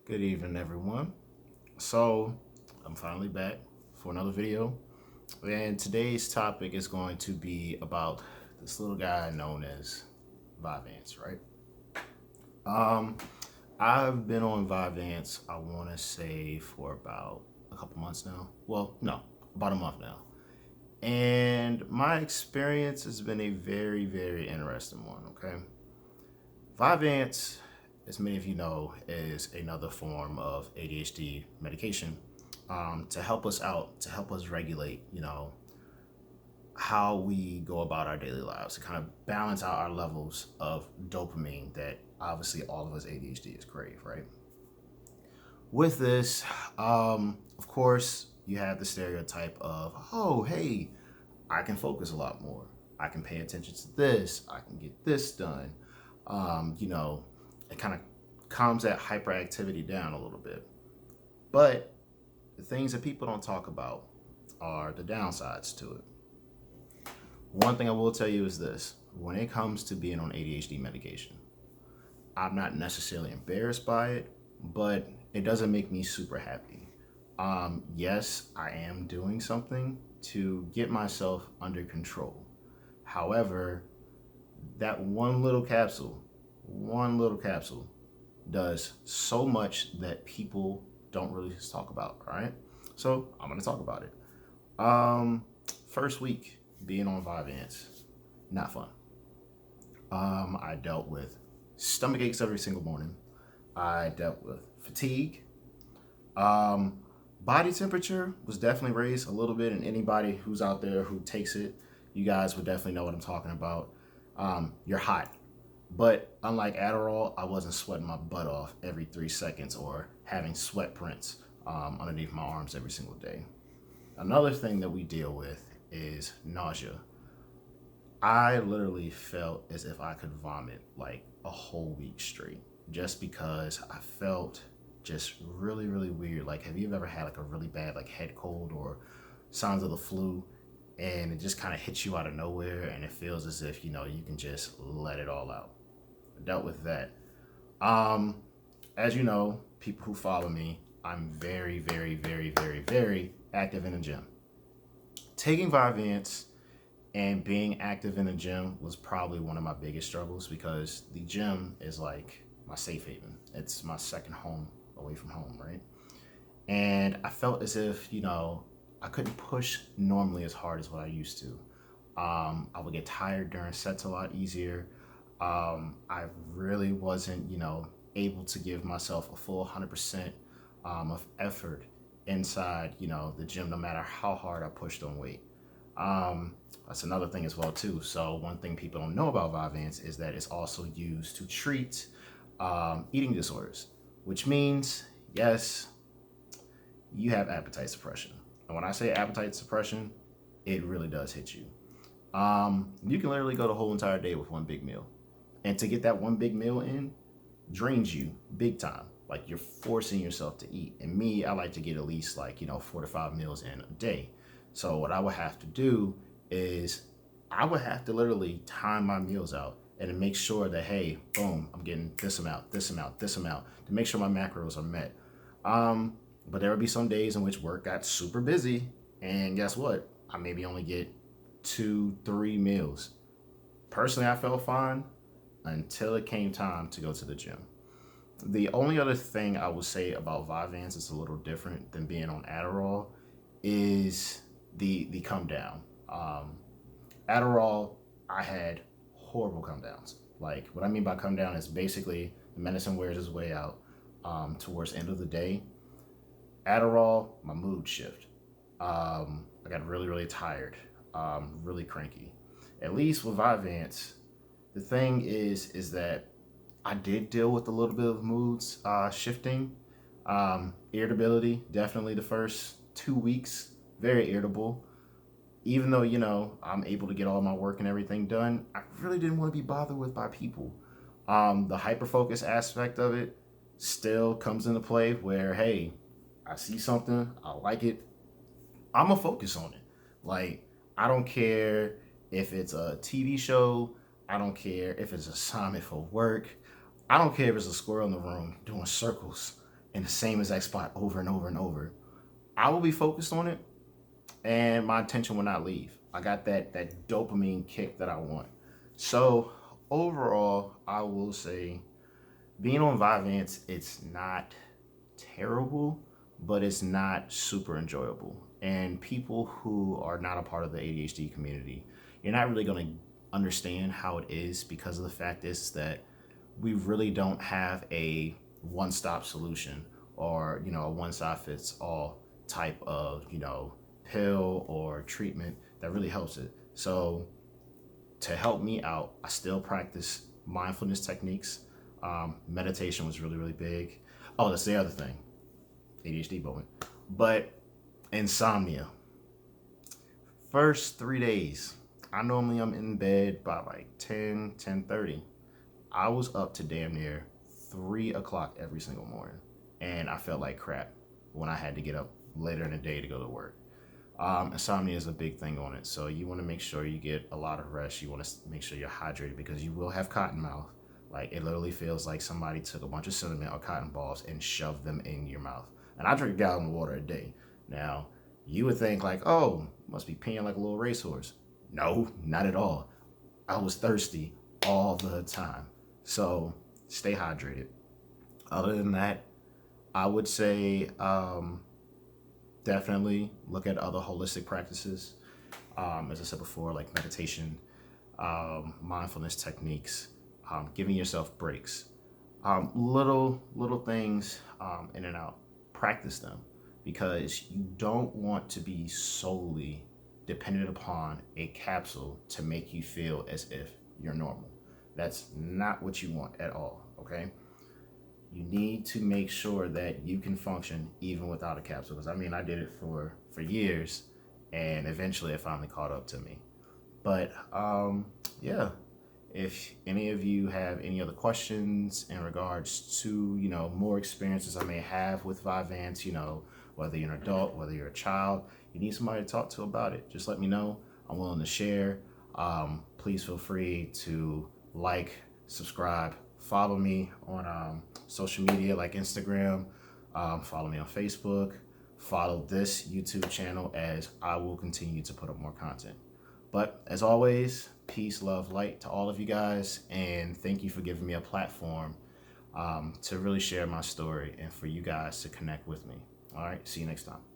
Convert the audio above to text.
Good evening, everyone. So, I'm finally back for another video, and today's topic is going to be about this little guy known as Vyvanse, right? Um, I've been on Vyvanse, I want to say, for about a couple months now. Well, no, about a month now. And my experience has been a very, very interesting one, okay? Vyvanse, as many of you know, is another form of ADHD medication to help us out, to help us regulate, how we go about our daily lives, to kind of balance out our levels of dopamine that obviously all of us ADHDs crave, right? With this, of course, you have the stereotype of, oh, hey, I can focus a lot more. I can pay attention to this. I can get this done. Um, you know, it kind of calms that hyperactivity down a little bit. But the things that people don't talk about are the downsides to it. One thing I will tell you is this: when it comes to being on ADHD medication, I'm not necessarily embarrassed by it, but it doesn't make me super happy. Yes, I am doing something to get myself under control. However, that one little capsule does so much that people don't really talk about, all right? So I'm gonna talk about it. Um, First week being on Vyvanse, not fun. I dealt with stomach aches every single morning. I dealt with fatigue. Um, Body temperature was definitely raised a little bit, and anybody who's out there who takes it, you guys would definitely know what I'm talking about. You're hot. But unlike Adderall, I wasn't sweating my butt off every 3 seconds or having sweat prints underneath my arms every single day. Another thing that we deal with is nausea. I literally felt as if I could vomit like a whole week straight just because I felt just really, really weird. Like, have you ever had like a really bad like head cold or signs of the flu, and it just kind of hits you out of nowhere and it feels as if, you can just let it all out? I dealt with that. Um, as you know, people who follow me, I'm very, very, very, very, very active in the gym. Taking Vyvanse and being active in the gym was probably one of my biggest struggles because the gym is like my safe haven. It's my second home away from home, right? And I felt as if, I couldn't push normally as hard as what I used to. I would get tired during sets a lot easier. I really wasn't, able to give myself a full 100% of effort inside, the gym, no matter how hard I pushed on weight. That's another thing as well too. So one thing people don't know about Vyvanse is that it's also used to treat eating disorders, which means yes, you have appetite suppression. And when I say appetite suppression, it really does hit you. You can literally go the whole entire day with one big meal, and to get that one big meal in drains you big time. Like, you're forcing yourself to eat. And me, I like to get at least like 4 to 5 meals in a day. So what I would have to do is I would have to literally time my meals out and to make sure that, hey, boom, I'm getting this amount, this amount, this amount, to make sure my macros are met. But there would be some days in which work got super busy, and guess what? I maybe only get 2, 3 meals. Personally, I felt fine until it came time to go to the gym. The only other thing I would say about Vyvanse is a little different than being on Adderall is the come down. Adderall, I had horrible come downs. Like, what I mean by come down is basically the medicine wears its way out towards the end of the day. Adderall, my mood shift. I got really, really tired, really cranky. At least with Vyvanse, the thing is that I did deal with a little bit of moods shifting. Irritability, definitely the first 2 weeks, very irritable. Even though, I'm able to get all my work and everything done, I really didn't want to be bothered with by people. The hyper focus aspect of it still comes into play where, hey, I see something, I like it, I'm gonna focus on it. Like, I don't care if it's a TV show, I don't care if it's an assignment for work, I don't care if it's a squirrel in the room doing circles in the same exact spot over and over and over, I will be focused on it and my attention will not leave. I got that dopamine kick that I want. So overall, I will say being on Vyvanse, it's not terrible, but it's not super enjoyable. And people who are not a part of the ADHD community, you're not really going to understand how it is, because of the fact is that we really don't have a one-stop solution, or a one-size-fits-all type of pill or treatment that really helps it. So to help me out, I still practice mindfulness techniques. Meditation was really, really big. Oh, that's the other thing. ADHD moment. But insomnia. First 3 days, I normally am in bed by like 10:30. I was up to damn near 3 o'clock every single morning. And I felt like crap when I had to get up later in the day to go to work. Insomnia is a big thing on it. So you want to make sure you get a lot of rest. You want to make sure you're hydrated, because you will have cottonmouth. Like, it literally feels like somebody took a bunch of cinnamon or cotton balls and shoved them in your mouth. And I drink a gallon of water a day. Now, you would think like, oh, must be peeing like a little racehorse. No, not at all. I was thirsty all the time. So stay hydrated. Other than that, I would say definitely look at other holistic practices. As I said before, like meditation, mindfulness techniques, giving yourself breaks, little things in and out. Practice them, because you don't want to be solely dependent upon a capsule to make you feel as if you're normal. That's not what you want at all, okay? You need to make sure that you can function even without a capsule. Because I did it for years, and eventually it finally caught up to me. But yeah, if any of you have any other questions in regards to more experiences I may have with Vyvanse, whether you're an adult, whether you're a child, you need somebody to talk to about it, just let me know. I'm willing to share. Please feel free to like, subscribe, follow me on social media like Instagram, follow me on Facebook, follow this YouTube channel, as I will continue to put up more content. But as always, peace, love, light to all of you guys, and thank you for giving me a platform to really share my story and for you guys to connect with me. All right, see you next time.